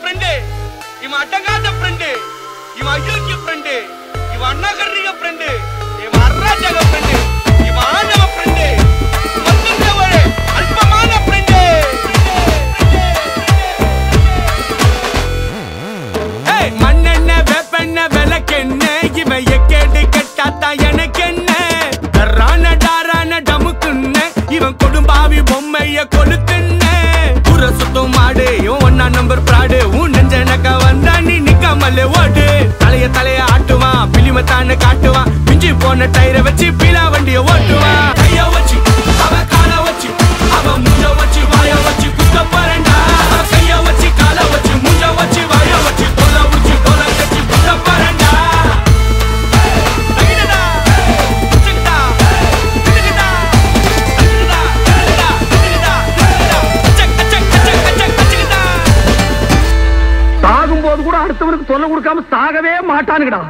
friend ఇవ అడ్డగాద friend ఇవ అయోగ్య friend ఇవ అన్నగర్రిగ ఫ్రెండ్ ఇవ అర్రాజగ ఫ్రెండ్ ఇవ ఆనవ ఫ్రెండ్ మత్తున్నవడే అల్పమాన ఫ్రెండ్ హే మన్నెన్న వెపన్న వెలకెన్న ఇవ ఎక్కడి కట్టాత ఎనకెన్న దర్రాన డారాన డముకున్న ఇవ కొడుంబావి బొమ్మైయ కొలుతున్న புரசுத்தோ மாடு ஒன்னா நம்பர் பிராடு உன் நெஞ்சனக்க வந்தா நீ நிக்காமலே ஓடு தலைய ஆட்டுவான் பிலிமத்தான காட்டுவான் மிஞ்சி போன டயரை வச்சு பீலா வண்டிய ஓட்டுவான் கைய வச்சு அவ கால வச்சு அவ முஞ்ச வச்சு வாய வச்சு குத்த போறண்டா கைய வச்சு கால வச்சு முஞ்ச வச்சு வாய வச்சு தோல உச்சி தோல கட்டி குத்த போறண்டா சாகும்போது கூட அடுத்தவனுக்கு தொல்லை கொடுக்காம சாகவே மாட்டானுங்கடா